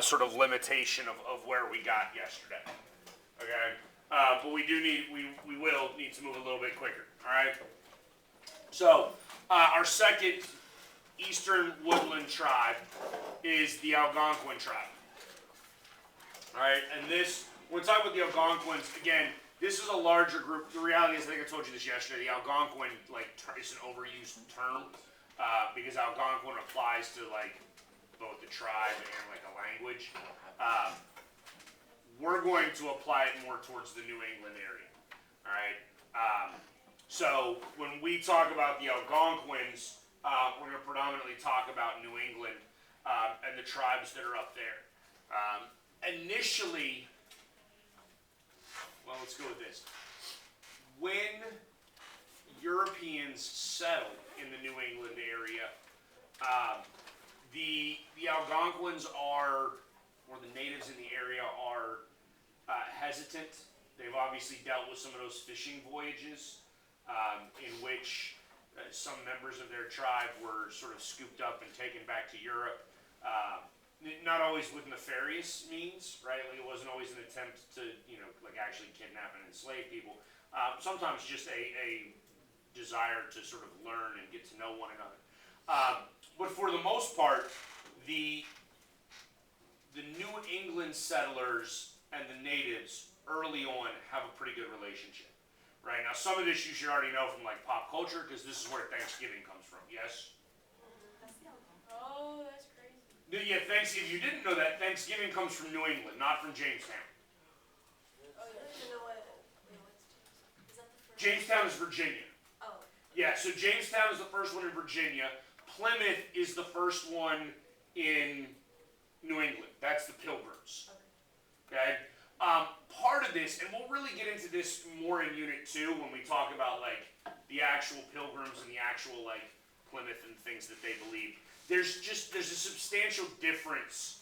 sort of limitation of where we got yesterday. Okay, but we will need to move a little bit quicker. All right. So our second eastern woodland tribe is the Algonquin tribe. All right, and this when we talk about the Algonquins again. This is a larger group. The reality is, I think I told you this yesterday. The Algonquin is an overused term because Algonquin applies to both the tribe and a language. We're going to apply it more towards the New England area. All right. So when we talk about the Algonquins, we're going to predominantly talk about New England and the tribes that are up there. Initially. Well, let's go with this. When Europeans settled in the New England area, the Algonquins or the natives in the area are hesitant. They've obviously dealt with some of those fishing voyages in which some members of their tribe were sort of scooped up and taken back to Europe. Not always with nefarious means, right? It wasn't always an attempt to, actually kidnap and enslave people. Sometimes just a desire to sort of learn and get to know one another. But for the most part, the New England settlers and the natives early on have a pretty good relationship, right? Now, some of this you should already know from pop culture because this is where Thanksgiving comes from. Yes. Oh, that's crazy. Yeah, Thanksgiving. If you didn't know that, Thanksgiving comes from New England, not from Jamestown. Oh, you don't even know what? What's Jamestown? Is that the first? Jamestown is Virginia. Oh. Yeah, so Jamestown is the first one in Virginia. Plymouth is the first one in New England. That's the Pilgrims. Okay. Part of this, and we'll really get into this more in Unit 2 when we talk about the actual Pilgrims and the actual Plymouth and things that they believe. There's a substantial difference,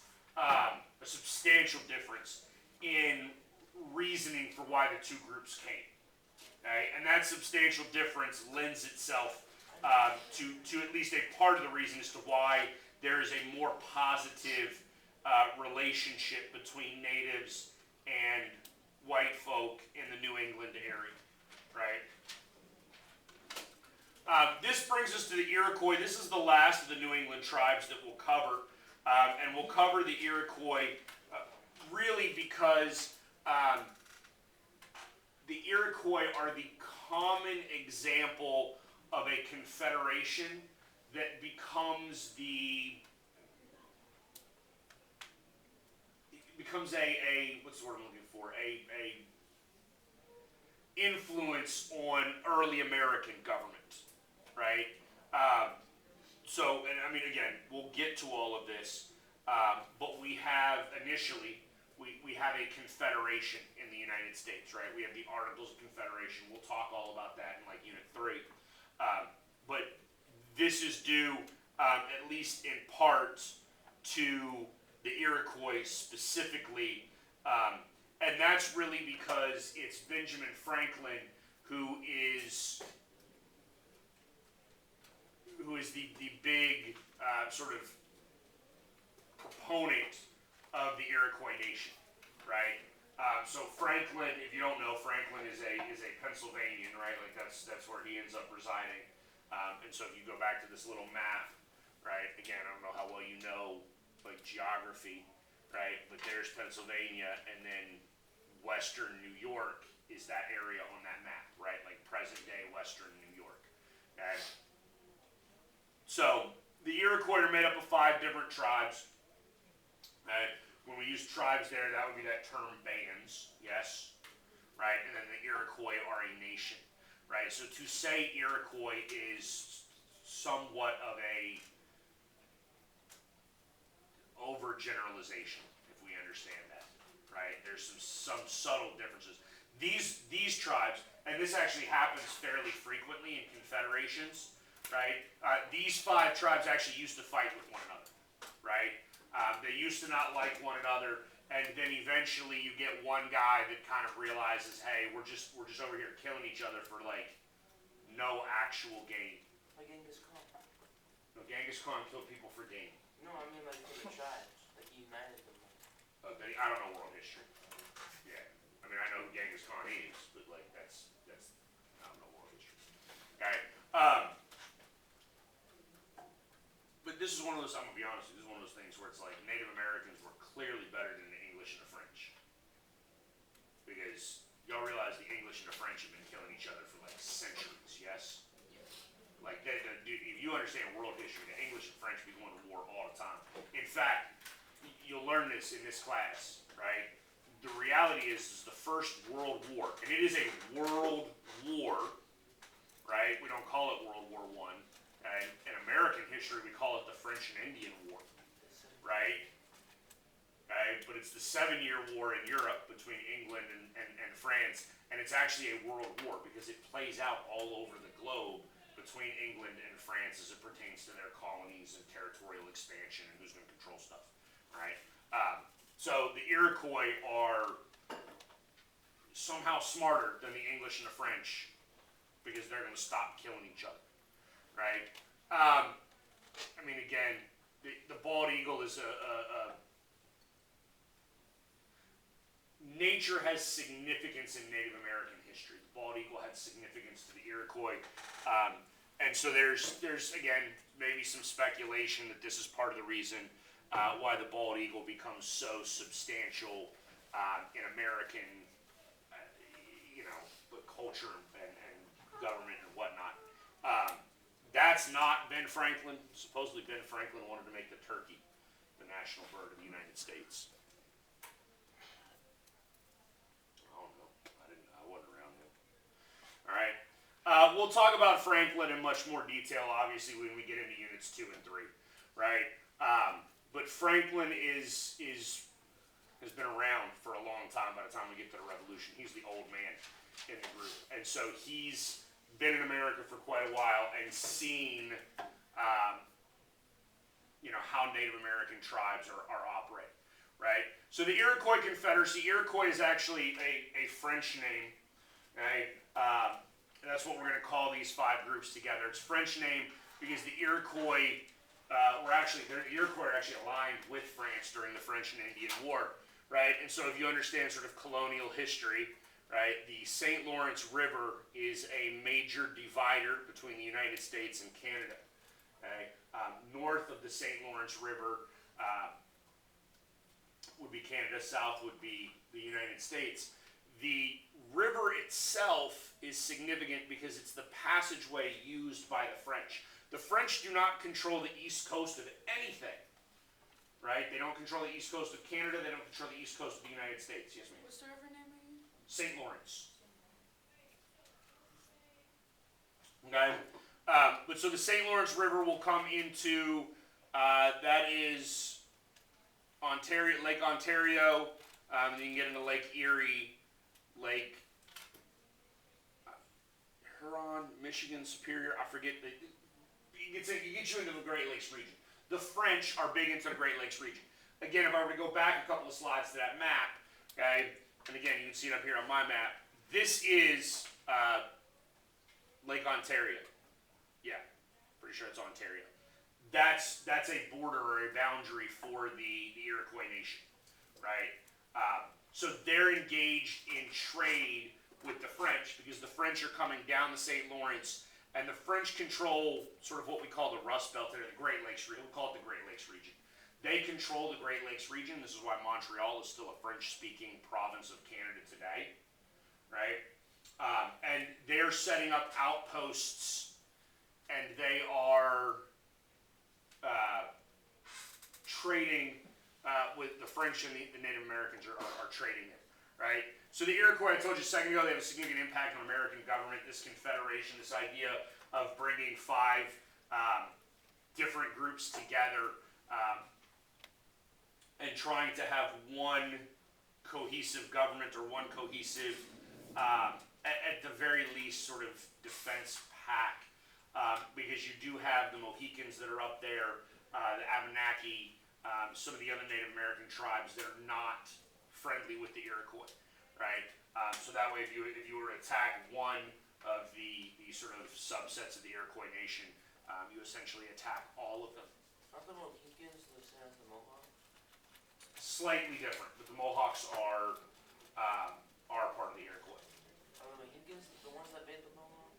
in reasoning for why the two groups came. Okay? And that substantial difference lends itself to at least a part of the reason as to why there is a more positive relationship between natives and white folk in the New England area, right? This brings us to the Iroquois. This is the last of the New England tribes that we'll cover, and we'll cover the Iroquois really because the Iroquois are the common example of a confederation that becomes a what's the word I'm looking for? A influence on early American government, right? So, and I mean, again, we'll get to all of this, but we have initially, we have a confederation in the United States, right? We have the Articles of Confederation. We'll talk all about that in Unit 3. But this is due, at least in part, to the Iroquois specifically, and that's really because it's Benjamin Franklin who is the big sort of proponent of the Iroquois nation, right? So Franklin, if you don't know, Franklin is a Pennsylvanian, right? That's where he ends up residing. And so if you go back to this little map, right? Again, I don't know how well you know geography, right? But there's Pennsylvania, and then Western New York is that area on that map, right? Present day Western New York. Okay. So the Iroquois are made up of 5 different tribes. Right? When we use tribes there, that would be that term bands, yes, right? And then the Iroquois are a nation, right? So to say Iroquois is somewhat of a overgeneralization, if we understand that, right? There's some subtle differences. These tribes, and this actually happens fairly frequently in confederations, right? These 5 tribes actually used to fight with one another, right? They used to not like one another, and then eventually you get one guy that kind of realizes, hey, we're just over here killing each other for no actual gain. Like Genghis Khan. No, Genghis Khan killed people for gain. No, I mean different tribes. He united them. I don't know world history. Yeah, I mean I know who Genghis Khan is, but like that's I don't know world history. Okay, but this is one of those. I'm gonna be honest with you. This is one of those things where it's like Native Americans were clearly better than the English and the French, because y'all realize the English and the French have been killing each other for like centuries. Yes. Like, if you understand world history, the English and French be going to war all the time. In fact, you'll learn this in this class, right? The reality is the First World War, and it is a world war, right? We don't call it World War I. And in American history, we call it the French and Indian War, right? Okay? But it's the 7-year war in Europe between England and France, and it's actually a world war because it plays out all over the globe between England and France as it pertains to their colonies and territorial expansion and who's going to control stuff, right? So the Iroquois are somehow smarter than the English and the French because they're going to stop killing each other, right? I mean, again, the bald eagle is nature has significance in Native American history. The bald eagle had significance to the Iroquois. And so there's again, maybe some speculation that this is part of the reason why the bald eagle becomes so substantial in American, culture and government and whatnot. That's not Ben Franklin. Supposedly Ben Franklin wanted to make the turkey the national bird of the United States. I don't know. I wasn't around then. All right. We'll talk about Franklin in much more detail, obviously, when we get into units 2 and 3, right? But Franklin has been around for a long time by the time we get to the Revolution. He's the old man in the group. And so he's been in America for quite a while and seen, how Native American tribes are operating, right? So the Iroquois Confederacy, Iroquois is actually a French name, right? And that's what we're going to call these 5 groups together. It's a French name because the Iroquois the Iroquois are actually aligned with France during the French and Indian War, right? And so if you understand sort of colonial history, right, the St. Lawrence River is a major divider between the United States and Canada. Okay? North of the St. Lawrence River would be Canada, south would be the United States. The river itself is significant because it's the passageway used by the French. The French do not control the east coast of anything, right? They don't control the east coast of Canada. They don't control the east coast of the United States. Yes, ma'am? What's the river name again? St. Lawrence. Okay? But so the St. Lawrence River will come into, that is Lake Ontario, then you can get into Lake Erie, Lake Huron, Michigan, Superior, I forget, it gets you into the Great Lakes region. The French are big into the Great Lakes region. Again, if I were to go back a couple of slides to that map, okay, and again, you can see it up here on my map, this is Lake Ontario. Yeah, pretty sure it's Ontario. That's a border or a boundary for the Iroquois Nation, right? So they're engaged in trade with the French because the French are coming down the St. Lawrence, and the French control sort of what we call the Rust Belt, or the Great Lakes region. We'll call it the Great Lakes region. They control the Great Lakes region. This is why Montreal is still a French-speaking province of Canada today, right? And they're setting up outposts, and they are trading with the French, and the Native Americans are trading it, right? So the Iroquois, I told you a second ago, they have a significant impact on American government. This confederation, this idea of bringing 5 different groups together and trying to have one cohesive government or one cohesive, at the very least, sort of defense pack, because you do have the Mohicans that are up there, the Abenaki, some of the other Native American tribes that are not friendly with the Iroquois, right? So that way, if you were to attack one of the sort of subsets of the Iroquois Nation, you essentially attack all of them. Aren't the Mohicans the same as the Mohawks? slightly different, but the Mohawks are part of the Iroquois. Are the Mohegans the ones that made the Mohawk?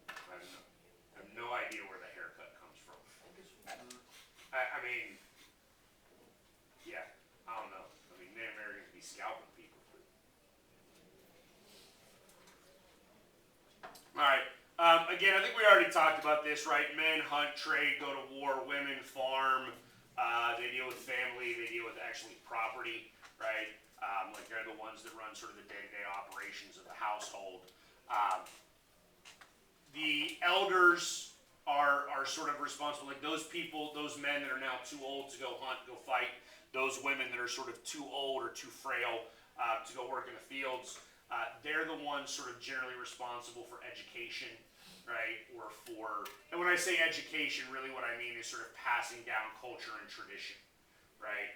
Okay. I have no idea where the haircut comes from. I think it's from I mean, yeah, I don't know. I mean, Native Americans be scalping people. All right. Again, I think we already talked about this, right? Men hunt, trade, go to war. Women farm. They deal with family. They deal with actually property, right? Like they're the ones that run sort of the day-to-day operations of the household. The elders are sort of responsible. Like those people, those men that are now too old to go hunt, go fight. Those women that are sort of too old or too frail to go work in the fields. They're the ones sort of generally responsible for education, right? And when I say education, really what I mean is sort of passing down culture and tradition, right?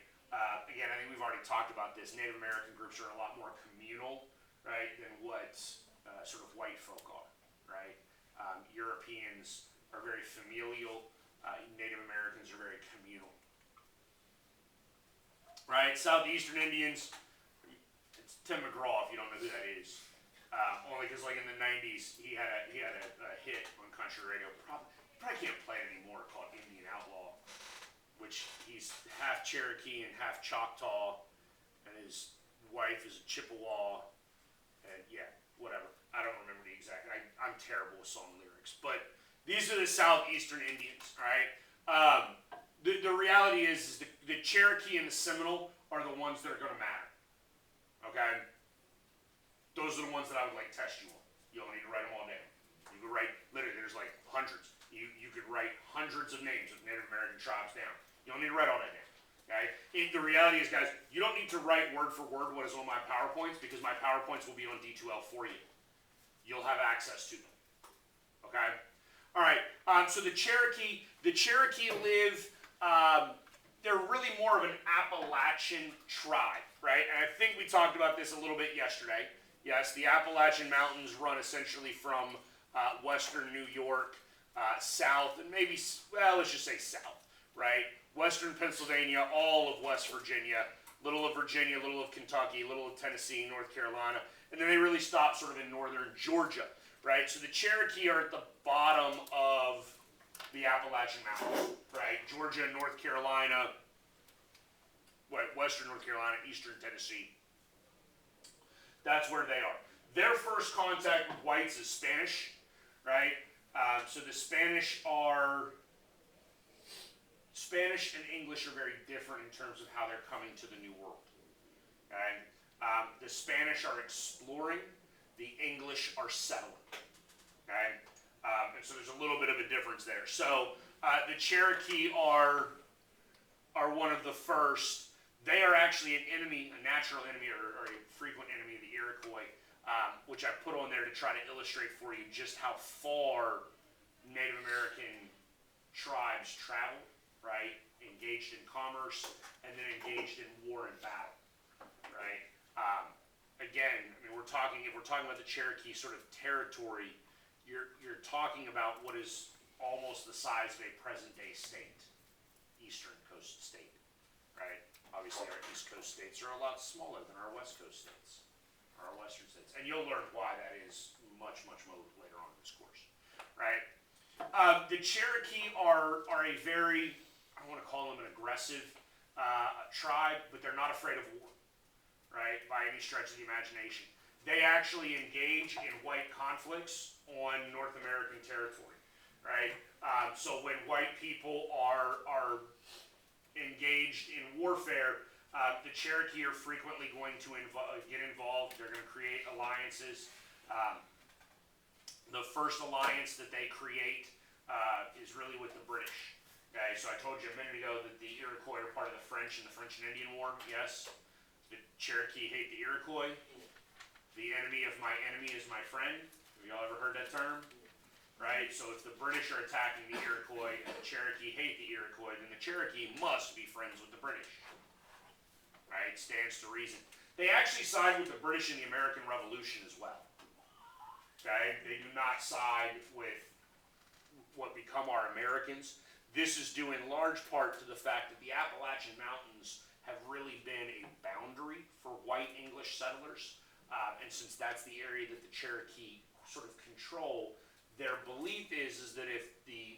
Again, I think we've already talked about this. Native American groups are a lot more communal, right, than what sort of white folk are, right? Europeans are very familial. Native Americans are very communal, right? Southeastern Indians. It's Tim McGraw, if you don't know who that is. Only because, like in the '90s, he had a hit on country radio. Probably can't play it anymore. Called Indian Outlaw, which he's half Cherokee and half Choctaw, and his wife is a Chippewa, and yeah, whatever. I don't remember the exact. I'm terrible with song lyrics, but these are the Southeastern Indians, right? The reality is the Cherokee and the Seminole are the ones that are going to matter. Okay. Those are the ones that I would like test you on. You don't need to write them all down. You could write, literally, there's like hundreds. You could write hundreds of names of Native American tribes down. You don't need to write all that down. Okay? The reality is, guys, you don't need to write word for word what is on my PowerPoints because my PowerPoints will be on D2L for you. You'll have access to them. Okay? All right. So the Cherokee live, they're really more of an Appalachian tribe, right? And I think we talked about this a little bit yesterday. Yes, the Appalachian Mountains run essentially from western New York, south, and maybe, well, let's just say south, right? Western Pennsylvania, all of West Virginia, little of Virginia, little of Kentucky, little of Tennessee, North Carolina, and then they really stop sort of in northern Georgia, right? So the Cherokee are at the bottom of the Appalachian Mountains, right? Georgia, North Carolina, western North Carolina, eastern Tennessee. That's where they are. Their first contact with whites is Spanish, right? So the Spanish and English are very different in terms of how they're coming to the New World. Okay? The Spanish are exploring, the English are settling. Okay? And so there's a little bit of a difference there. So the Cherokee are one of the first. They are actually an enemy, a natural enemy, or a frequent enemy of the Iroquois, which I put on there to try to illustrate for you just how far Native American tribes traveled, right? Engaged in commerce, and then engaged in war and battle, right? Again, I mean, if we're talking about the Cherokee sort of territory, you're talking about what is almost the size of a present-day state, Eastern Coast state, right? Obviously, our East Coast states are a lot smaller than our West Coast states, or our Western states. And you'll learn why that is much, much more later on in this course, right? The Cherokee are a very, I don't want to call them an aggressive tribe, but they're not afraid of war, right, by any stretch of the imagination. They actually engage in white conflicts on North American territory, right? So when white people are engaged in warfare, the Cherokee are frequently going to get involved. They're going to create alliances. The first alliance that they create is really with the British. Okay, so I told you a minute ago that the Iroquois are part of the French in the French and Indian War. Yes, the Cherokee hate the Iroquois. The enemy of my enemy is my friend. Have y'all ever heard that term? Right? So if the British are attacking the Iroquois and the Cherokee hate the Iroquois, then the Cherokee must be friends with the British. Right? Stands to reason. They actually side with the British in the American Revolution as well. Okay? They do not side with what become our Americans. This is due in large part to the fact that the Appalachian Mountains have really been a boundary for white English settlers. And since that's the area that the Cherokee sort of control, their belief is that if the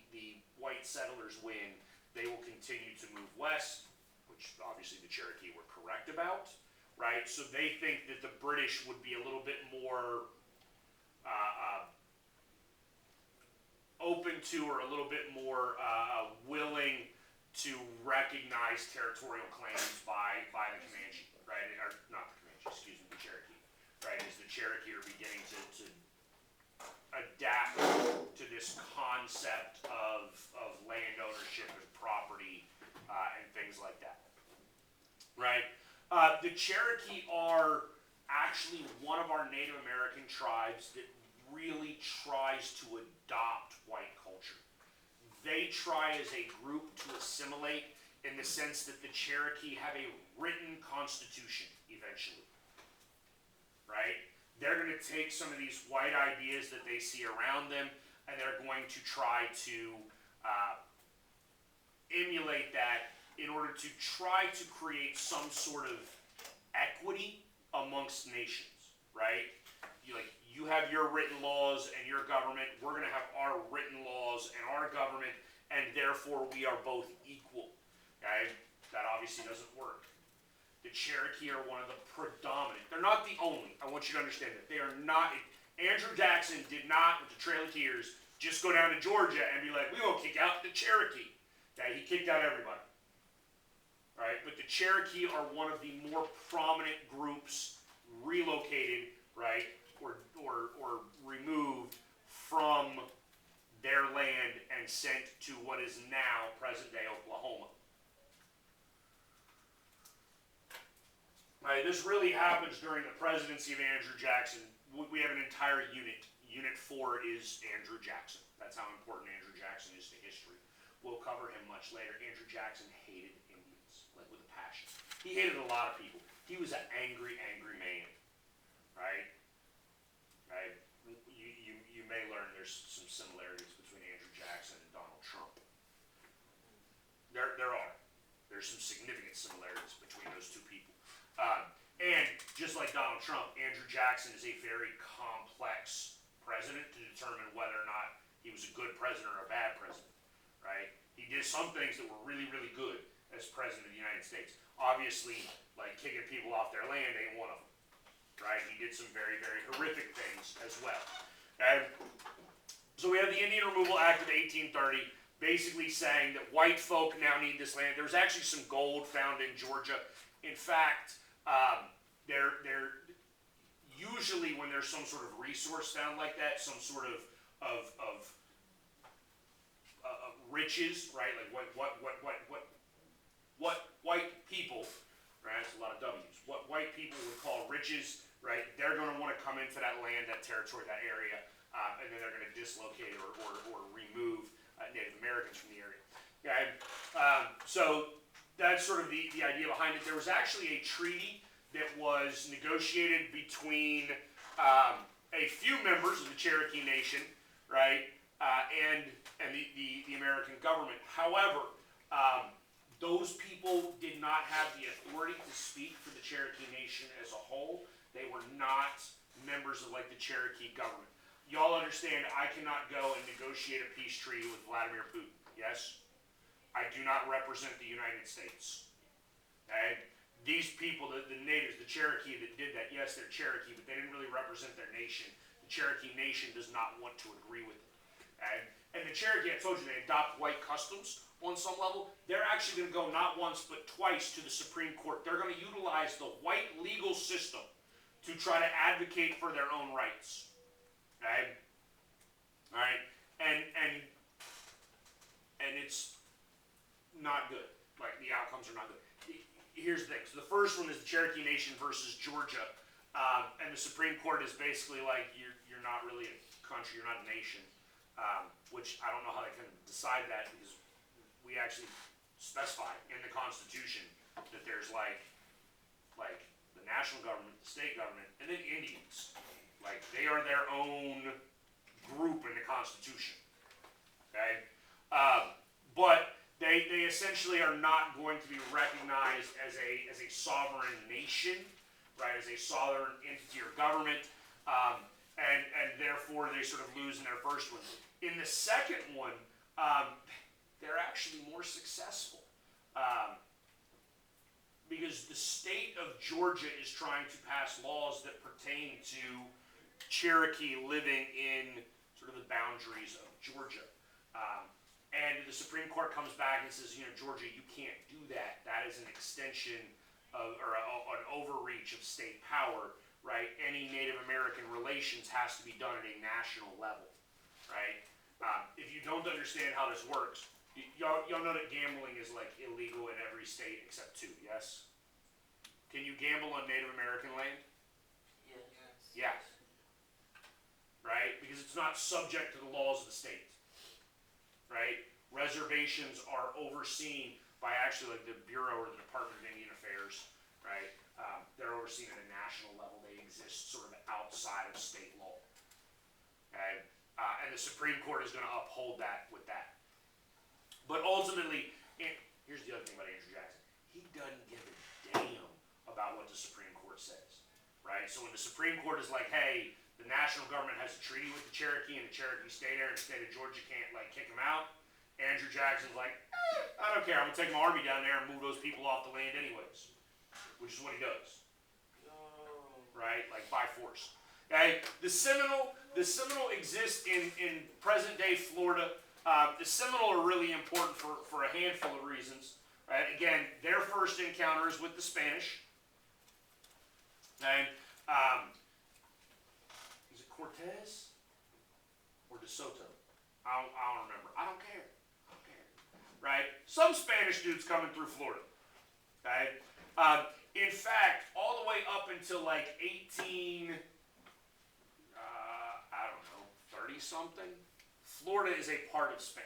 white settlers win, they will continue to move west, which obviously the Cherokee were correct about, right? So they think that the British would be a little bit more open to, or a little bit more willing to recognize territorial claims by the Comanche, right? Or not the Comanche, excuse me, the Cherokee, right? As the Cherokee are beginning to adapt to this concept of land ownership and property and things like that, right? The Cherokee are actually one of our Native American tribes that really tries to adopt white culture. They try as a group to assimilate in the sense that the Cherokee have a written constitution eventually, right? They're going to take some of these white ideas that they see around them, and they're going to try to emulate that in order to try to create some sort of equity amongst nations, right? You have your written laws and your government, we're going to have our written laws and our government, and therefore we are both equal, okay? That obviously doesn't work. The Cherokee are one of the predominant, they're not the only, I want you to understand that. They are not, Andrew Jackson did not, with the Trail of Tears, just go down to Georgia and be like, we won't kick out the Cherokee. Okay, he kicked out everybody. Right, but the Cherokee are one of the more prominent groups relocated, right, or removed from their land and sent to what is now present-day Oklahoma. Right, this really happens during the presidency of Andrew Jackson. We have an entire unit. Unit 4 is Andrew Jackson. That's how important Andrew Jackson is to history. We'll cover him much later. Andrew Jackson hated Indians, like with a passion. He hated a lot of people. He was an angry, angry man, right? Right? You may learn there's some similarities between Andrew Jackson and Donald Trump. There are. There's some significant similarities between those two people. And just like Donald Trump, Andrew Jackson is a very complex president to determine whether or not he was a good president or a bad president, right? He did some things that were really, really good as president of the United States. Obviously, like kicking people off their land ain't one of them, right? He did some very, very horrific things as well. And so we have the Indian Removal Act of 1830, basically saying that white folk now need this land. There's actually some gold found in Georgia. In fact, they're usually when there's some sort of resource found like that, some sort of riches, right? Like what white people, right? That's a lot of W's. What white people would call riches, right? They're going to want to come into that land, that territory, that area, and then they're going to dislocate or remove Native Americans from the area. Okay, so that's sort of the idea behind it. There was actually a treaty that was negotiated between a few members of the Cherokee Nation, right, and the American government. However, those people did not have the authority to speak for the Cherokee Nation as a whole. They were not members of like the Cherokee government. Y'all understand, I cannot go and negotiate a peace treaty with Vladimir Putin, yes? I do not represent the United States, okay? These people, the natives, the Cherokee that did that, yes, they're Cherokee, but they didn't really represent their nation. The Cherokee Nation does not want to agree with it, okay? And the Cherokee, I told you, they adopt white customs on some level. They're actually going to go not once but twice to the Supreme Court. They're going to utilize the white legal system to try to advocate for their own rights, okay? All right, and it's not good. Like, the outcomes are not good. Here's the thing. So the first one is the Cherokee Nation versus Georgia, and the Supreme Court is basically like, you're not really a country, you're not a nation, which I don't know how they can decide that, because we actually specify in the Constitution that there's like the national government, the state government, and then Indians. Like, they are their own group in the Constitution. Okay? but they essentially are not going to be recognized as a sovereign nation, right? As a sovereign entity or government, and therefore they sort of lose in their first one. In the second one, they're actually more successful. Because the state of Georgia is trying to pass laws that pertain to Cherokee living in sort of the boundaries of Georgia. And the Supreme Court comes back and says, Georgia, you can't do that. That is an extension of, or an overreach of state power, right? Any Native American relations has to be done at a national level, right? If you don't understand how this works, y'all know that gambling is like illegal in every state except 2, yes? Can you gamble on Native American land? Yes. Yeah. Right? Because it's not subject to the laws of the state. Right? Reservations are overseen by actually like the Bureau or the Department of Indian Affairs. Right? They're overseen at a national level. They exist sort of outside of state law. Okay? And the Supreme Court is going to uphold that with that. But ultimately, here's the other thing about Andrew Jackson. He doesn't give a damn about what the Supreme Court says. Right? So when the Supreme Court is like, hey, the national government has a treaty with the Cherokee and the Cherokee stay there and the state of Georgia can't like kick them out, Andrew Jackson's like, I don't care. I'm going to take my army down there and move those people off the land anyways. Which is what he does. Right? Like by force. Okay? The Seminole exists in present day Florida. The Seminole are really important for a handful of reasons. Right? Again, their first encounter is with the Spanish. And is it Cortez or De Soto? I don't remember. I don't care. Right? Some Spanish dudes coming through Florida. Okay? In fact, all the way up until like 30 something, Florida is a part of Spain.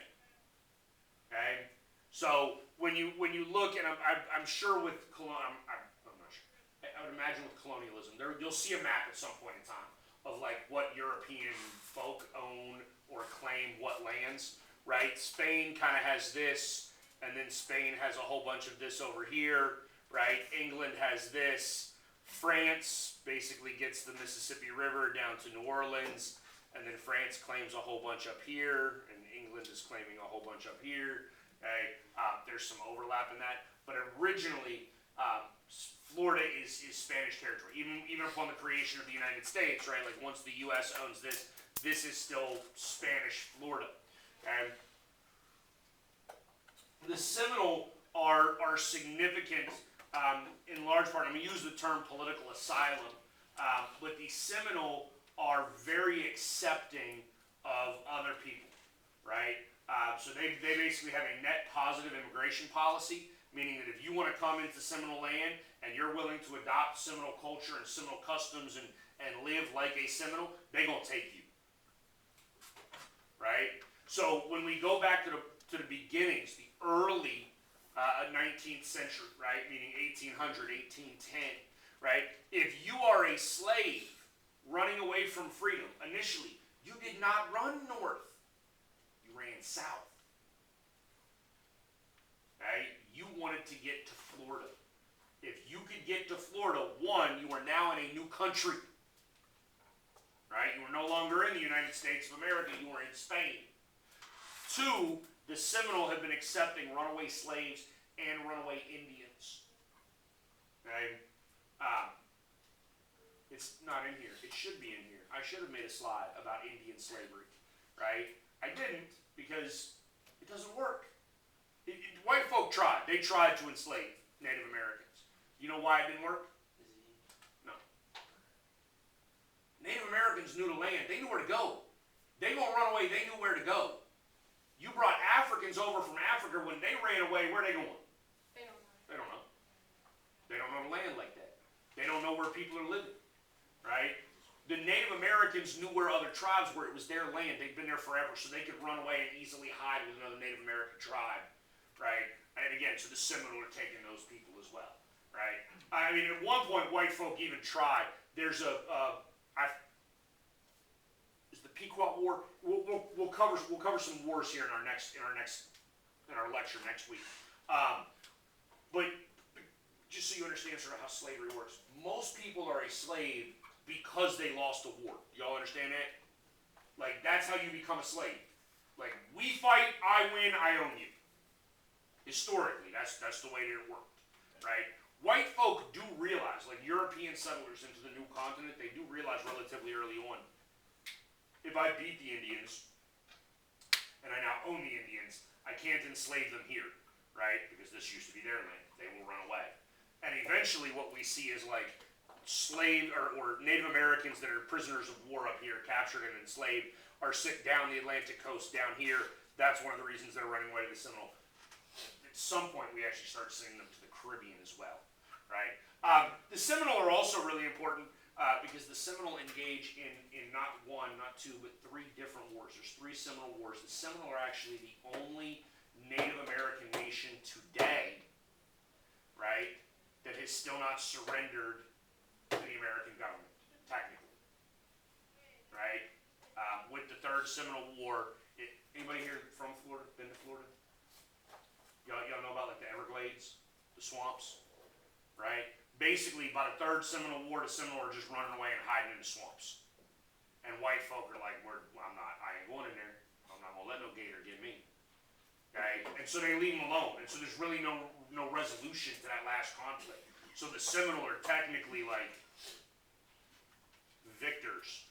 Okay? So when you look, and I'm sure with I'm not sure. I would imagine with colonialism, you'll see a map at some point in time of like what European folk own or claim what lands. Right? Spain kind of has this, and then Spain has a whole bunch of this over here. Right? England has this. France basically gets the Mississippi River down to New Orleans, and then France claims a whole bunch up here, and England is claiming a whole bunch up here. Okay? There's some overlap in that, but originally Florida is Spanish territory. Even upon the creation of the United States, right? Like once the U.S. owns this is still Spanish Florida. Okay? The Seminole are significant in large part. I'm going to use the term political asylum, but the Seminole are very accepting of other people, right? So they basically have a net positive immigration policy, meaning that if you want to come into Seminole land and you're willing to adopt Seminole culture and Seminole customs and live like a Seminole, they're going to take you, right? So when we go back to the beginnings, the early 19th century, right, meaning 1800, 1810, right? If you are a slave running away from freedom, initially, you did not run north. You ran south. Right? You wanted to get to Florida. If you could get to Florida, one, you are now in a new country. Right? You are no longer in the United States of America. You are in Spain. Two, the Seminole have been accepting runaway slaves and runaway Indians. Okay? It's not in here. It should be in here. I should have made a slide about Indian slavery. Right? I didn't because it doesn't work. White folk tried. They tried to enslave Native Americans. You know why it didn't work? No. Native Americans knew the land. They knew where to go. They gonna run away. They knew where to go. You brought Africans over from Africa. When they ran away, where are they going? They don't know. They don't know. They don't know the land like that. They don't know where people are living. Right? The Native Americans knew where other tribes were. It was their land. They'd been there forever, so they could run away and easily hide with another Native American tribe. Right? And again, so the Seminole are taking those people as well. Right? I mean, at one point, white folk even tried. There's is the Pequot War? We'll cover some wars here in our next in our lecture next week. But just so you understand sort of how slavery works, most people are a slave because they lost a war. Y'all understand that? Like, that's how you become a slave. Like, we fight, I win, I own you. Historically, that's the way that it worked, right? White folk do realize, like European settlers into the new continent, they do realize relatively early on, if I beat the Indians, and I now own the Indians, I can't enslave them here, right? Because this used to be their land. They will run away. And eventually what we see is like slave or Native Americans that are prisoners of war up here, captured and enslaved, are sent down the Atlantic coast down here. That's one of the reasons they're running away to the Seminole. At some point we actually start sending them to the Caribbean as well, right? The Seminole are also really important because the Seminole engage in not one, not two, but three different wars. There's 3 Seminole wars. The Seminole are actually the only Native American nation today, right, that has still not surrendered to the American government, technically, right? With the Third Seminole War, anybody here from Florida, been to Florida? Y'all know about like the Everglades, the swamps, right? Basically, by the Third Seminole War, the Seminole are just running away and hiding in the swamps. And white folk are like, I ain't going in there. I'm not gonna let no gator get me. Okay? And so they leave them alone. And so there's really no resolution to that last conflict. So the Seminole are technically like victors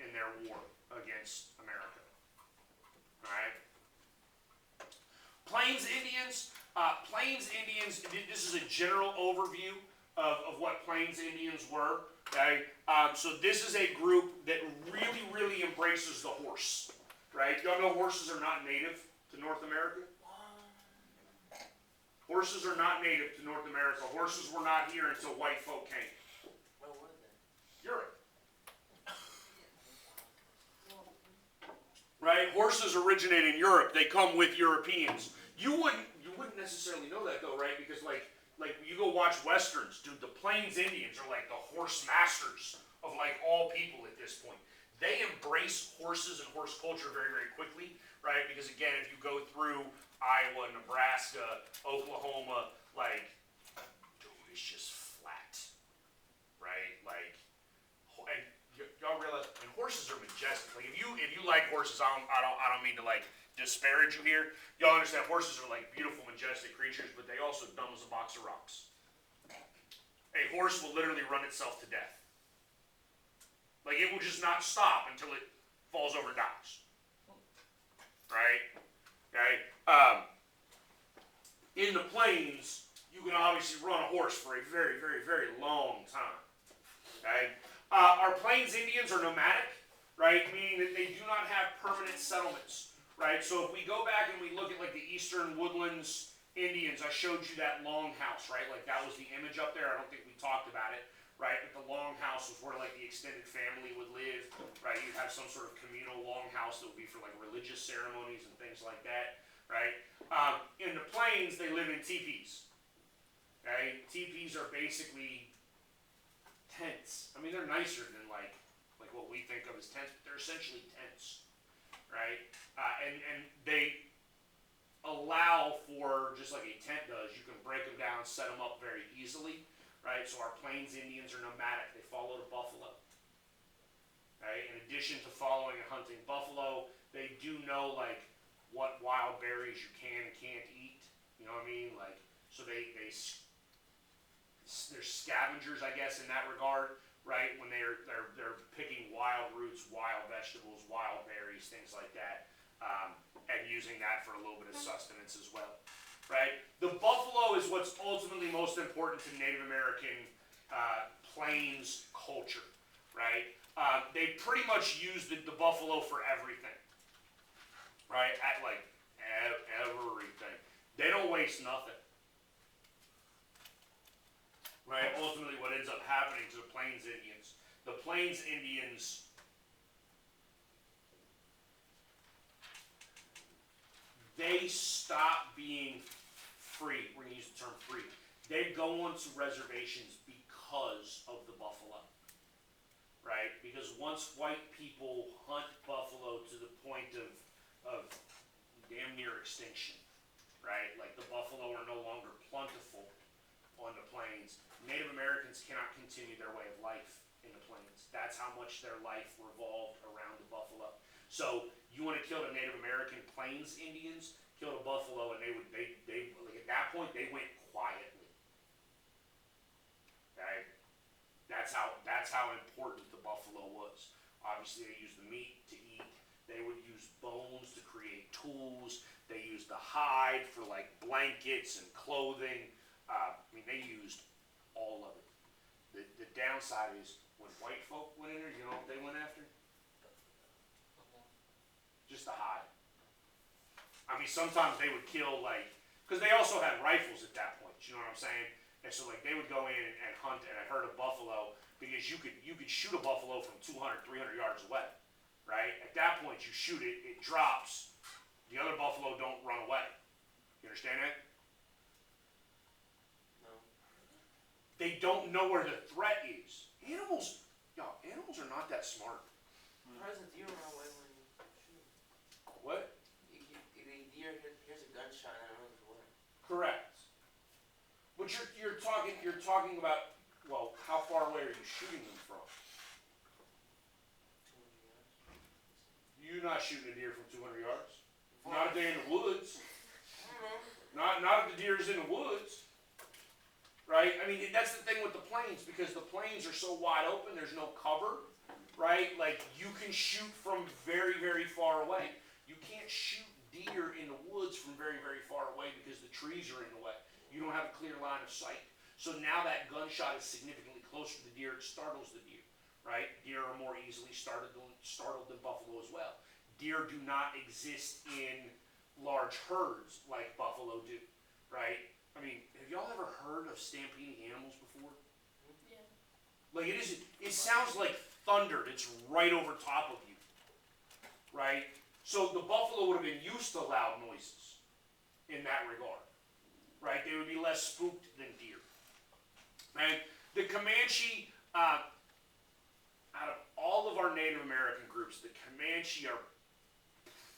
in their war against America. Alright? Plains Indians, this is a general overview of what Plains Indians were. Okay? So this is a group that really, really embraces the horse. Right? Y'all know horses are not native to North America? Horses are not native to North America. Horses were not here until white folk came. Where were they? Europe. Right? Horses originate in Europe. They come with Europeans. You wouldn't necessarily know that though, right? Because like you go watch westerns, dude, the Plains Indians are like the horse masters of like all people at this point. They embrace horses and horse culture very, very quickly, right? Because again, if you go through Iowa, Nebraska, Oklahoma, like, dude, it's just flat, right? Like, and y'all realize, and horses are majestic. Like, if you like horses, I don't mean to like disparage you here. Y'all understand horses are like beautiful, majestic creatures, but they also dumb as a box of rocks. A horse will literally run itself to death. Like, it will just not stop until it falls over and dies. Right? Okay? In the plains, you can obviously run a horse for a very, very, very long time. Okay? Our Plains Indians are nomadic, right? Meaning that they do not have permanent settlements, right? So if we go back and we look at like the Eastern Woodlands Indians, I showed you that longhouse, right? Like that was the image up there. I don't think we talked about it, right? But the longhouse was where like the extended family would live, right? You'd have some sort of communal longhouse that would be for like religious ceremonies and things like that, right? In the plains, they live in teepees. Okay? Teepees are basically tents. I mean, they're nicer than like what we think of as tents, but they're essentially tents, right? And they allow for, just like a tent does, you can break them down, set them up very easily, right? So our Plains Indians are nomadic. They follow the buffalo. Right? In addition to following and hunting buffalo, they do know like what wild berries you can and can't eat. You know what I mean? Like, so they're scavengers, I guess, in that regard, right? When they're picking wild roots, wild vegetables, wild berries, things like that, and using that for a little bit of sustenance as well, right? The buffalo is what's ultimately most important to Native American plains culture, right? They pretty much use the buffalo for everything, right? At like everything. They don't waste nothing. Right? Ultimately what ends up happening to the Plains Indians, they stop being free. We're going to use the term free. They go onto reservations because of the buffalo. Right? Because once white people hunt buffalo to the point of damn near extinction, right? Like the buffalo are no longer plentiful on the plains. Native Americans cannot continue their way of life in the plains. That's how much their life revolved around the buffalo. So you want to kill the Native American Plains Indians, kill a buffalo, and they like at that point they went quietly. Okay, that's how important the buffalo was. Obviously, they used the meat to eat. They would use bones to create tools. They used the hide for like blankets and clothing. I mean, they used all of it. The downside is when white folk went in there, you know what they went after? Just the hide. I mean, sometimes they would kill like, because they also had rifles at that point. You know what I'm saying? And so like they would go in and hunt and herd a buffalo because you could shoot a buffalo from 200, 300 yards away, right? At that point, you shoot it, it drops. The other buffalo don't run away. You understand that? No. They don't know where the threat is. Animals are not that smart. How does a deer run away when you shoot? What? The deer hears a gunshot and it runs away. Correct. But you're talking about, well, how far away are you shooting them from? 200 yards. You're not shooting a deer from 200 yards. Not if they're in the woods. I don't know. Not if the deer is in the woods. Right? I mean, that's the thing with the plains, because the plains are so wide open, there's no cover. Right? Like, you can shoot from very, very far away. You can't shoot deer in the woods from very, very far away because the trees are in the way. You don't have a clear line of sight. So now that gunshot is significantly closer to the deer, it startles the deer. Right? Deer are more easily startled than buffalo as well. Deer do not exist in large herds like buffalo do. Right? I mean, have y'all ever heard of stampeding animals before? Yeah. Like it sounds like thunder. It's right over top of you. Right? So the buffalo would have been used to loud noises in that regard. Right? They would be less spooked than deer. And the Comanche, out of all of our Native American groups, the Comanche are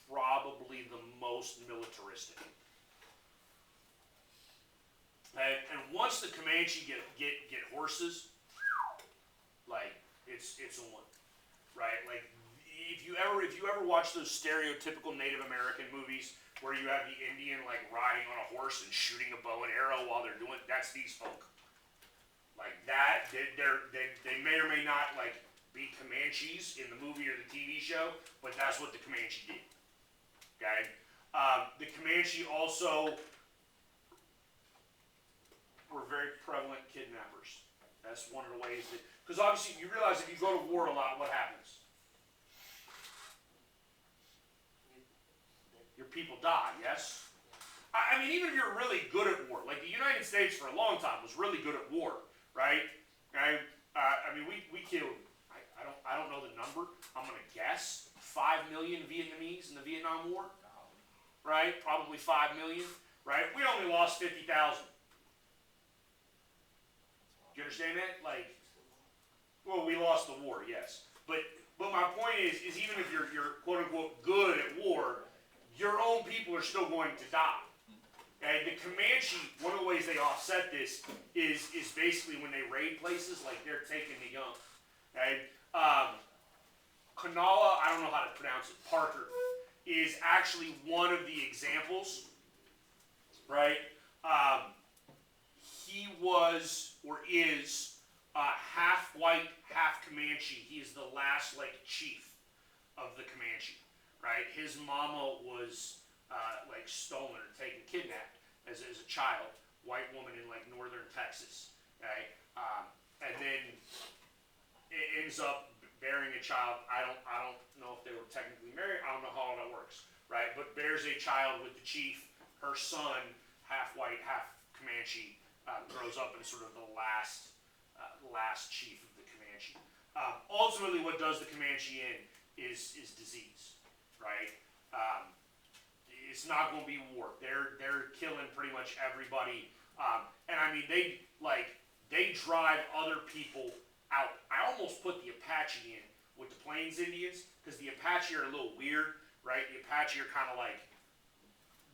probably the most militaristic. And once the Comanche get horses, like it's a one, right? Like if you ever watch those stereotypical Native American movies where you have the Indian like riding on a horse and shooting a bow and arrow while they're doing it, that's these folk. Like that, they may or may not like be Comanches in the movie or the TV show, but that's what the Comanche did. Okay, the Comanche also were very prevalent kidnappers. That's one of the ways that, because obviously you realize if you go to war a lot, what happens? Your people die, yes? I mean, even if you're really good at war, like the United States for a long time was really good at war, right? I mean, we killed, I don't know the number, I'm going to guess, 5 million Vietnamese in the Vietnam War, right? Probably 5 million, right? We only lost 50,000. Do you understand that? Like, well, we lost the war, yes. But my point is even if you're quote unquote good at war, your own people are still going to die. Okay? The Comanche, one of the ways they offset this is basically when they raid places, like they're taking the young. Okay? Kanala, I don't know how to pronounce it, Parker, is actually one of the examples, right? He was or is half white, half Comanche. He is the last like chief of the Comanche, right? His mama was like stolen or taken, kidnapped as a child, white woman in like northern Texas, okay? And then it ends up bearing a child. I don't know if they were technically married. I don't know how all that works, right? But bears a child with the chief. Her son, half white, half Comanche, grows up and sort of the last chief of the Comanche. Ultimately, what does the Comanche in is disease, right? It's not going to be war. They're killing pretty much everybody, and I mean they drive other people out. I almost put the Apache in with the Plains Indians because the Apache are a little weird, right? The Apache are kind of like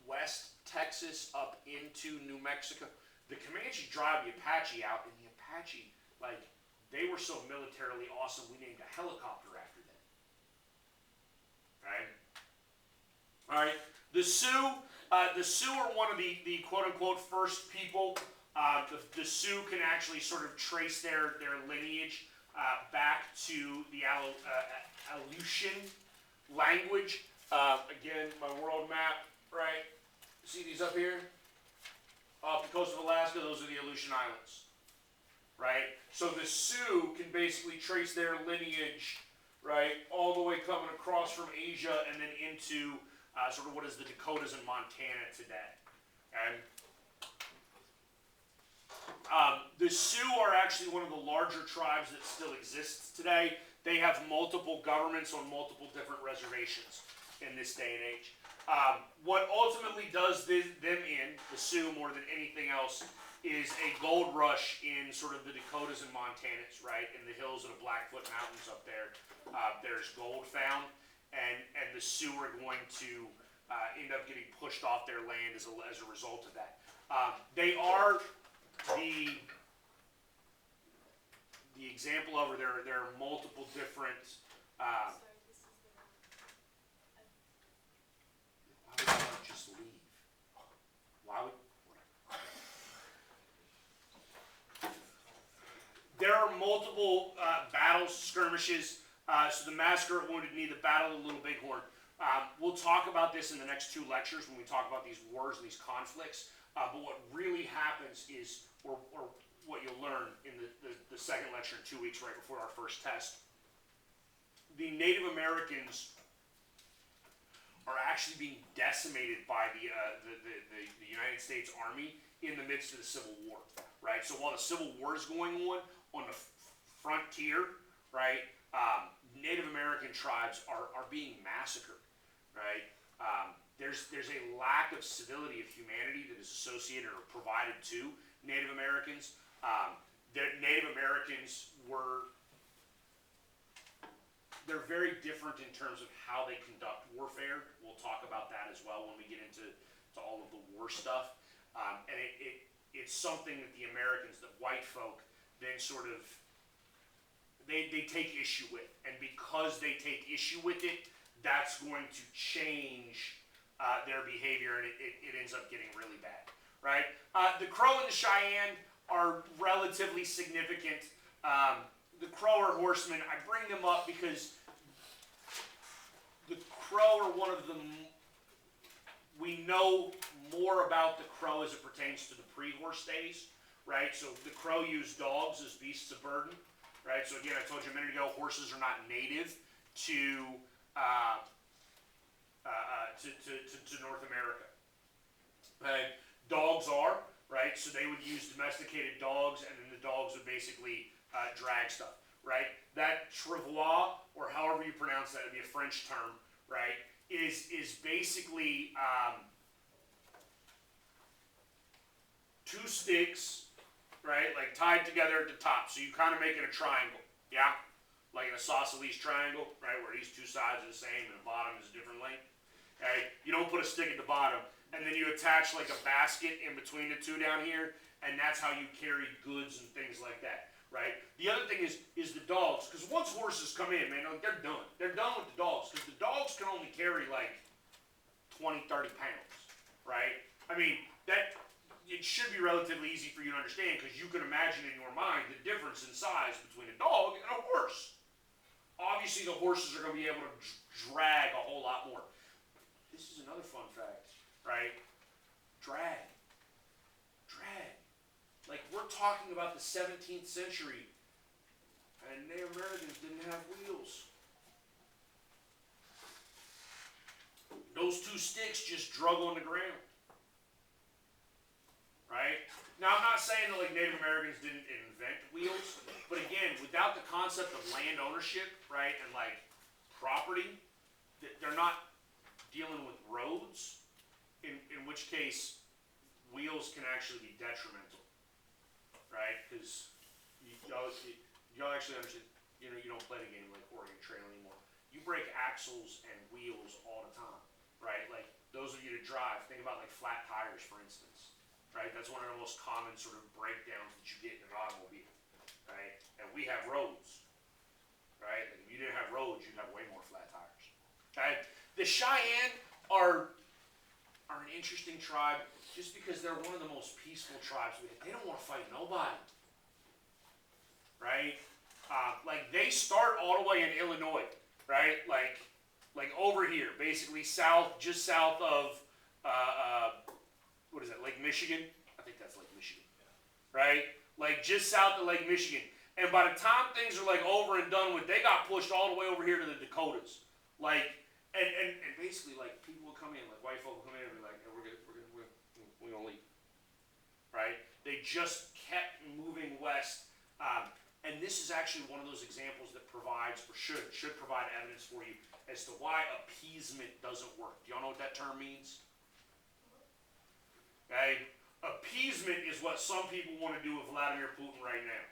West Texas up into New Mexico. The Comanche drive the Apache out, and the Apache, like, they were so militarily awesome, we named a helicopter after them. Right? All right. The Sioux are one of the quote-unquote first people. The Sioux can actually sort of trace their lineage back to the Aleutian language. Again, my world map, right? See these up here? Off the coast of Alaska, those are the Aleutian Islands, right? So the Sioux can basically trace their lineage, right, all the way coming across from Asia and then into sort of what is the Dakotas and Montana today. Okay? The Sioux are actually one of the larger tribes that still exists today. They have multiple governments on multiple different reservations in this day and age. What ultimately does them in, the Sioux more than anything else, is a gold rush in sort of the Dakotas and Montanas, right? In the hills of the Blackfoot Mountains up there, there's gold found, and the Sioux are going to end up getting pushed off their land as a result of that. They are the example of, or there are multiple different. Sorry, this is the wrong. Why would you just leave? Why would? There are multiple battles, skirmishes. So the Massacre at Wounded Knee, the Battle of Little Bighorn. We'll talk about this in the next two lectures when we talk about these wars and these conflicts. But what really happens is, or what you'll learn in the second lecture in 2 weeks, right before our first test, the Native Americans are actually being decimated by the United States Army in the midst of the Civil War, right? So while the Civil War is going on the frontier, right, Native American tribes are being massacred, right? There's a lack of civility, of humanity that is associated or provided to Native Americans. Native Americans they're very different in terms of how they conduct warfare. We'll talk about that as well when we get into all of the war stuff. And it's something that the Americans, the white folk, then sort of, they take issue with. And because they take issue with it, that's going to change their behavior, and it ends up getting really bad, right? The Crow and the Cheyenne are relatively significant. The Crow are horsemen. I bring them up because the Crow are one of the, we know more about the Crow as it pertains to the pre-horse days, right? So the Crow used dogs as beasts of burden, right? So again, I told you a minute ago, horses are not native to North America. Okay? Dogs are, right? So they would use domesticated dogs, and then the dogs would basically drag stuff, right? That travois, or however you pronounce that, it'd be a French term, right? Is basically two sticks, right? Like tied together at the top, so you kind of make it a triangle, yeah? Like in a sausalese triangle, right? Where these two sides are the same and the bottom is a different length. Okay? You don't put a stick at the bottom, and then you attach like a basket in between the two down here, and that's how you carry goods and things like that, right? The other thing is the dogs, because once horses come in, man, they're done. They're done with the dogs, because the dogs can only carry like 20, 30 pounds, right? I mean, it should be relatively easy for you to understand, because you can imagine in your mind the difference in size between a dog and a horse. Obviously, the horses are going to be able to drag a whole lot more. This is another fun fact, right? Drag. Like, we're talking about the 17th century, and Native Americans didn't have wheels. Those two sticks just drug on the ground, right? Now, I'm not saying that like Native Americans didn't invent wheels, but again, without the concept of land ownership, right, and like property, they're not dealing with roads, in which case wheels can actually be detrimental, right? Because y'all actually understand, you don't play the game like Oregon Trail anymore. You break axles and wheels all the time, right? Like those of you that drive, think about like flat tires, for instance, right? That's one of the most common sort of breakdowns that you get in an automobile, right? And we have roads, right? Like if you didn't have roads, you'd have way more flat tires. Okay? The Cheyenne are an interesting tribe just because they're one of the most peaceful tribes. They don't want to fight nobody, right? Like they start all the way in Illinois, right? Like over here, basically just south of what is that? Lake Michigan? I think that's Lake Michigan, right? Like just south of Lake Michigan. And by the time things are like over and done with, they got pushed all the way over here to the Dakotas. Like, and basically like people will come in, like white folk will come in and be like, hey, we're gonna leave, right? They just kept moving west. And this is actually one of those examples that provides, or should provide evidence for you as to why appeasement doesn't work. Do y'all know what that term means? Okay? Appeasement is what some people want to do with Vladimir Putin right now.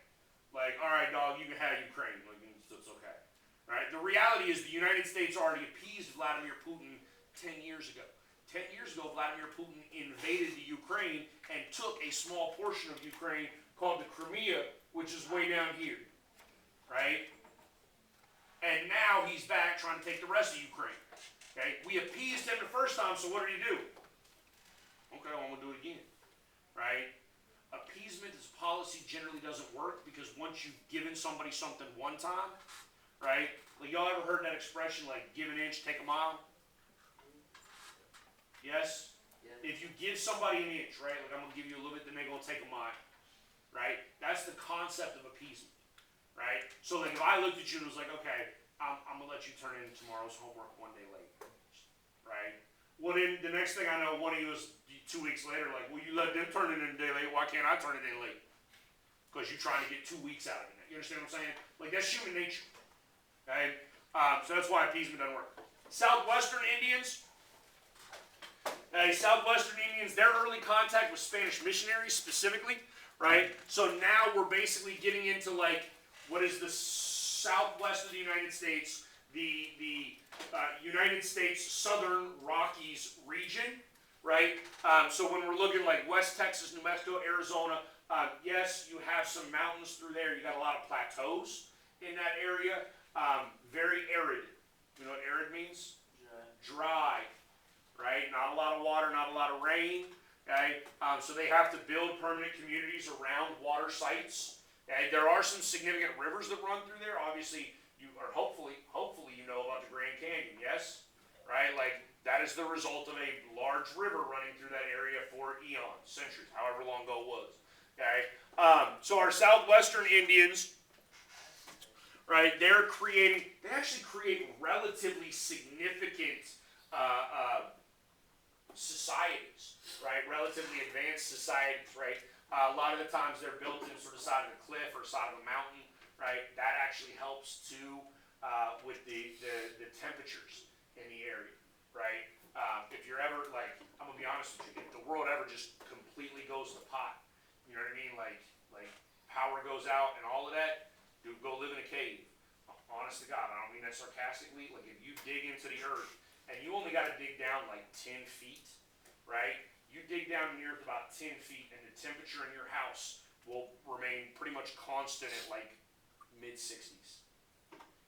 Like, all right, dog, you can have Ukraine. Like, it's okay. Right? The reality is the United States already appeased Vladimir Putin 10 years ago. 10 years ago, Vladimir Putin invaded the Ukraine and took a small portion of Ukraine called the Crimea, which is way down here. Right? And now he's back trying to take the rest of Ukraine. Okay? We appeased him the first time, so what did he do? Okay, well, I'm going to do it again. Right? Appeasement as policy generally doesn't work because once you've given somebody something one time, right? Like y'all ever heard that expression like give an inch, take a mile? Yes? Yeah. If you give somebody an inch, right? Like I'm going to give you a little bit, then they're going to take a mile. Right? That's the concept of appeasement. Right? So like if I looked at you and was like, okay, I'm going to let you turn in tomorrow's homework one day late. Right? Well, then the next thing I know, one of you was 2 weeks later, like, well, you let them turn it in a day late. Why can't I turn it in late? Because you're trying to get 2 weeks out of it. You understand what I'm saying? Like, that's human nature. Okay? So that's why appeasement doesn't work. Southwestern Indians. Southwestern Indians, their early contact with Spanish missionaries specifically, right? So now we're basically getting into, like, what is the southwest of the United States, the United States Southern Rockies region, right? So when we're looking like West Texas, New Mexico, Arizona, yes, you have some mountains through there. You got a lot of plateaus in that area. Very arid. You know what arid means? Dry, right? Not a lot of water, not a lot of rain. Okay, so they have to build permanent communities around water sites. Okay, there are some significant rivers that run through there. Obviously, hopefully you know about the Grand Canyon. Yes, right? Like that is the result of a large river running through that area for eons, centuries, however long ago it was. Okay, so our Southwestern Indians, right? They actually create relatively significant societies, right? Relatively advanced societies, right? A lot of the times they're built in sort of side of a cliff or side of a mountain, right? That actually helps too with the temperatures in the area, right? If you're ever like, I'm gonna be honest with you, if the world ever just completely goes to pot, you know what I mean? Like power goes out and all of that, dude, go live in a cave. Honest to God, I don't mean that sarcastically. Like if you dig into the earth and you only got to dig down like 10 feet, right? You dig down in the earth about 10 feet and the temperature in your house will remain pretty much constant at like mid-60s.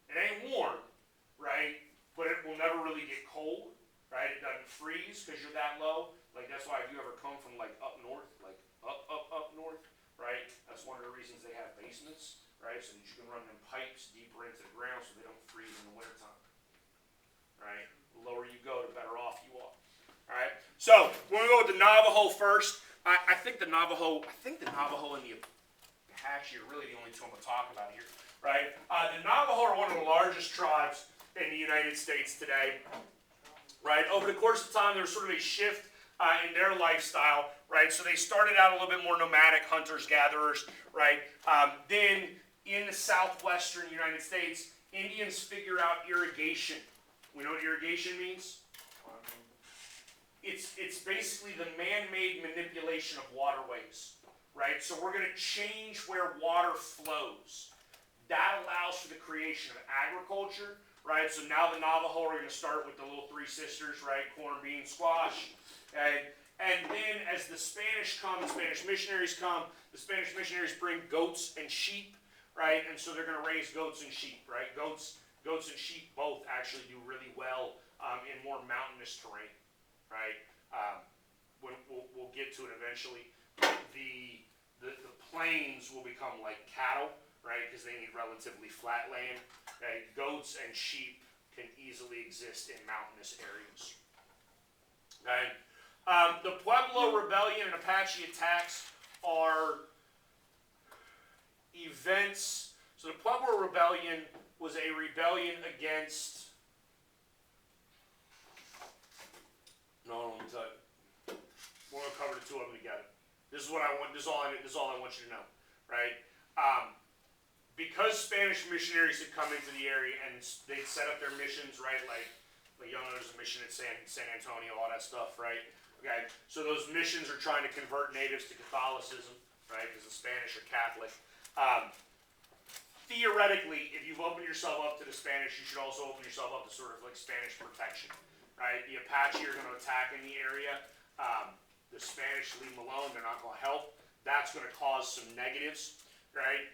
It ain't warm, right? But it will never really get cold, right? It doesn't freeze because you're that low. Like that's why if you ever come from like up north, like up north, right? That's one of the reasons they have basements, right? So that you can run them pipes deeper into the ground so they don't freeze in the wintertime, right? The lower you go, the better off you are. All right. So when we go with the Navajo first, I think the Navajo and the Apache are really the only two I'm going to talk about here, right? The Navajo are one of the largest tribes in the United States today, right? Over the course of time, there was sort of a shift in their lifestyle, right? So they started out a little bit more nomadic, hunters, gatherers, right? Then in the southwestern United States, Indians figure out irrigation. We know what irrigation means? It's basically the man-made manipulation of waterways, right? So we're going to change where water flows. That allows for the creation of agriculture, right? So now the Navajo are going to start with the little three sisters, right? Corn, bean, squash, okay? And then as the Spanish come, the Spanish missionaries come, the Spanish missionaries bring goats and sheep, right? And so they're going to raise goats and sheep, right? Goats and sheep both actually do really well in more mountainous terrain, right? We'll get to it eventually. The plains will become like cattle, right? Because they need relatively flat land. Okay? Goats and sheep can easily exist in mountainous areas. Okay? The Pueblo Rebellion and Apache attacks are events. So the Pueblo Rebellion was a rebellion against. No, let me tell you. We're gonna cover the two of them together. This is what I want. This is all I want you to know, right? Because Spanish missionaries had come into the area and they'd set up their missions, right? Like y'all know there's a mission at San Antonio, all that stuff, right? Okay, so those missions are trying to convert natives to Catholicism, right? Because the Spanish are Catholic. Theoretically, if you've opened yourself up to the Spanish, you should also open yourself up to sort of like Spanish protection, right? The Apache are going to attack in the area. The Spanish leave them alone. They're not going to help. That's going to cause some negatives, right?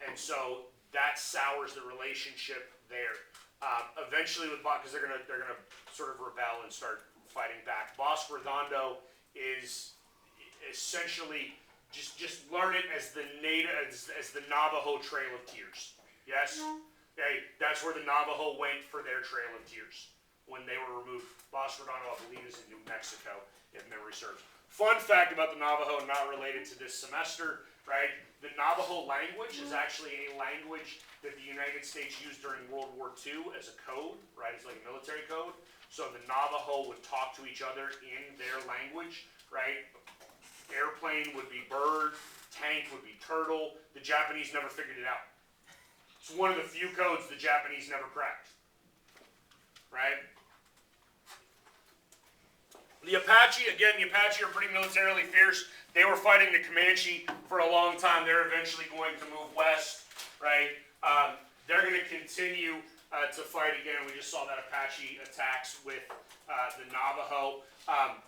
And so that sours the relationship there. Eventually, because they're gonna sort of rebel and start fighting back. Bosque Redondo is essentially just learn it as the Navajo Trail of Tears. Yes, okay, that's where the Navajo went for their Trail of Tears when they were removed. Bosque Redondo, I believe, is in New Mexico, if memory serves. Fun fact about the Navajo, not related to this semester, right? The Navajo language is actually a language that the United States used during World War II as a code, right? It's like a military code. So the Navajo would talk to each other in their language, right? Airplane would be bird, tank would be turtle. The Japanese never figured it out. It's one of the few codes the Japanese never cracked, right? The Apache are pretty militarily fierce. They were fighting the Comanche for a long time. They're eventually going to move west, right? They're going to continue to fight again. We just saw that Apache attacks with the Navajo.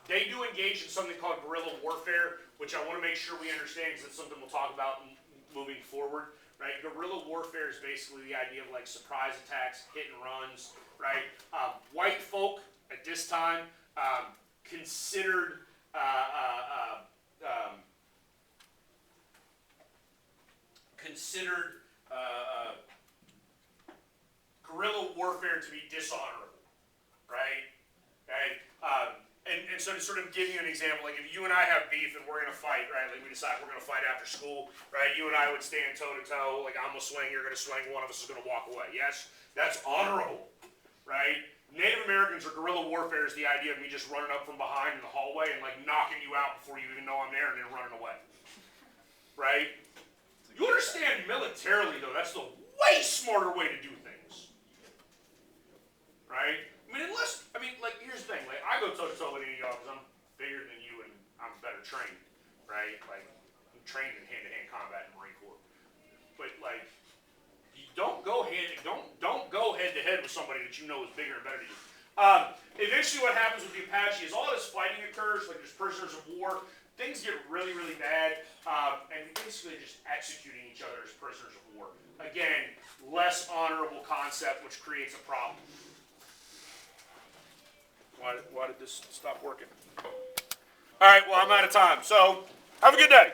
They do engage in something called guerrilla warfare, which I want to make sure we understand because it's something we'll talk about moving forward, right? Guerrilla warfare is basically the idea of like surprise attacks, hit and runs, right? White folk at this time considered guerrilla warfare to be dishonorable, right? Okay. And so to sort of give you an example, like if you and I have beef and we're gonna fight, right? Like we decide we're gonna fight after school, right? You and I would stand toe to toe. Like I'm gonna swing, you're gonna swing. One of us is gonna walk away. Yes, that's honorable, right? Native Americans or guerrilla warfare is the idea of me just running up from behind in the hallway and like knocking you out before you even know I'm there and then running away, right? You understand militarily though, that's the way smarter way to do things, right? Like here's the thing, like I go toe to toe with any of y'all because I'm bigger than you and I'm better trained, right? Like I'm trained in hand-to-hand combat in the Marine Corps, but like you don't go head to head with somebody that you know is bigger and better than you. Eventually, what happens with the Apache is all this fighting occurs, like there's prisoners of war. Things get really, really bad, and basically just executing each other as prisoners of war. Again, less honorable concept, which creates a problem. Why did this stop working? All right, well, I'm out of time. So, have a good day.